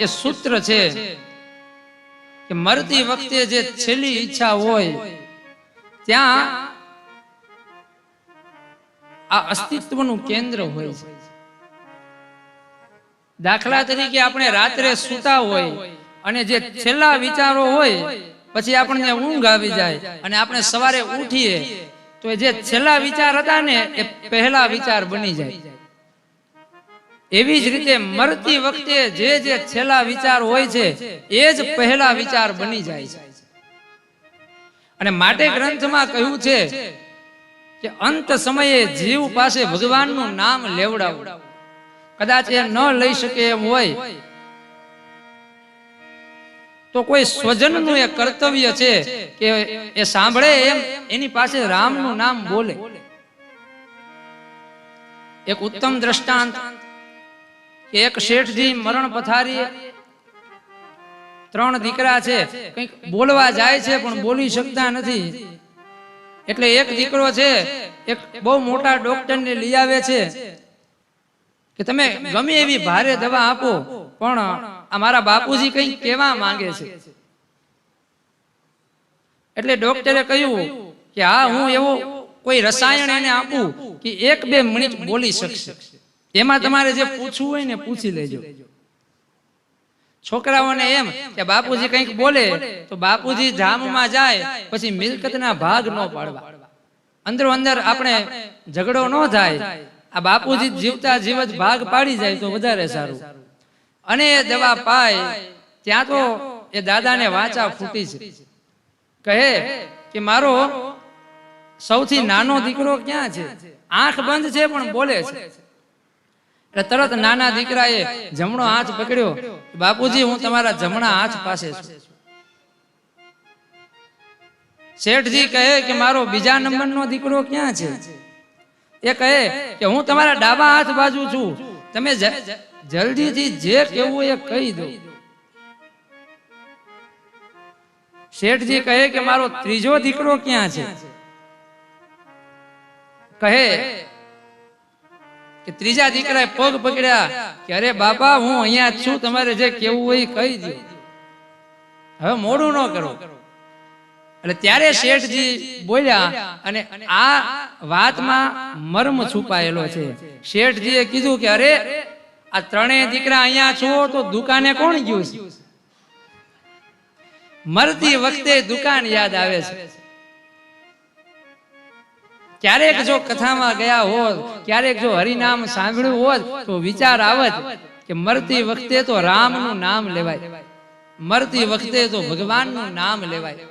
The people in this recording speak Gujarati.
એ સૂત્ર છે કે મરતી વખતે જે છેલ્લી ઈચ્છા હોય ત્યાં આ અસ્તિત્વનું કેન્દ્ર હોય છે. દાખલા તરીકે આપણે રાત્રે સૂતા હોય અને જે છેલ્લા વિચારો હોય પછી આપણને ઊંઘ આવી જાય અને આપણે સવારે ઉઠીએ તો જે છેલ્લા વિચાર હતા ને એ પહેલા વિચાર બની જાય. એવી જ રીતે મરતી વખતે જે છેલ્લા વિચાર હોય છે એ જ પહેલા વિચાર બની જાય છે. અને માટે ગ્રંથમાં કહ્યું છે કે અંત સમયે જીવ પાસે ભગવાનનું નામ લેવડાવવું. કદાચ એ ન લઈ શકે એમ હોય તો કોઈ સ્વજનનું એ કર્તવ્ય છે કે એ સાંભળે એમ એની પાસે રામનું નામ બોલે. એક ઉત્તમ દ્રષ્ટાંત કે એક શેઠજી મરણ પથારી, 3 દીકરા છે, કંઈક બોલવા જાય છે પણ બોલી શકતા નથી. એટલે એક દીકરો છે એક બહુ મોટા ડોક્ટરને લઈ આવે છે કે તમે ગમે એવી ભારે દવા આપો પણ અમારા બાપુજી કંઈક કહેવા માંગે છે. એટલે ડોક્ટરે કહ્યું કે હા, હું એવો કોઈ રસાયણ એને આપું કે 1-2 મિનિટ બોલી શકશે. એમાં તમારે જે પૂછવું હોય ને પૂછી લેજો. છોકરાઓને એમ કે બાપુજી કંઈક બોલે તો બાપુજી ધામમાં જાય પછી મિલકતના ભાગ ન પાડવા. અંદરો અંદર આપણે ઝઘડો ન થાય. આ બાપુજી જીવતા જીવ જ ભાગ પાડી જાય તો વધારે સારું. અને એ દવા પાય ત્યાં તો એ દાદાને વાચા ફૂટી છે. કહે કે મારો સૌથી નાનો દીકરો ક્યાં છે? આંખ બંધ છે પણ બોલે છે. એટલે તરત નાના દીકરાએ જમણો હાથ પકડ્યો. બાપુજી, હું તમારા જમણા હાથ પાસે છું. શેઠજી કહે કે મારો બીજા નંબરનો દીકરો ક્યાં છે? એ કહે કે હું તમારા ડાબા હાથ બાજુ છું. તમે જલ્દીથી જે કહેવું એ કહી દો. શેઠજી કહે કે મારો ત્રીજો દીકરો ક્યાં છે? કહે કે ત્રીજા દીકરાએ પગ પકડ્યા કે અરે બાપા, હું અહીંયા જ છું, તમારે જે કહેવું હોય એ કહી દો, હવે મોડું ન કરો. એટલે ત્યારે શેઠજી બોલ્યા અને આ વાતમાં મર્મ છુપાયેલો છે. શેઠજીએ કીધું કે અરે, આ 3 દીકરા અહીંયા છો તો દુકાને કોણ ગયું છે? મરતી વખતે દુકાન યાદ આવે છે. ક્યારેક જો કથામાં ગયા હોત, ક્યારેક જો હરિનામ સાંભળ્યું હોત તો વિચાર આવત કે મરતી વખતે તો રામનું નામ લેવાય, મરતી વખતે તો ભગવાનનું નામ લેવાય.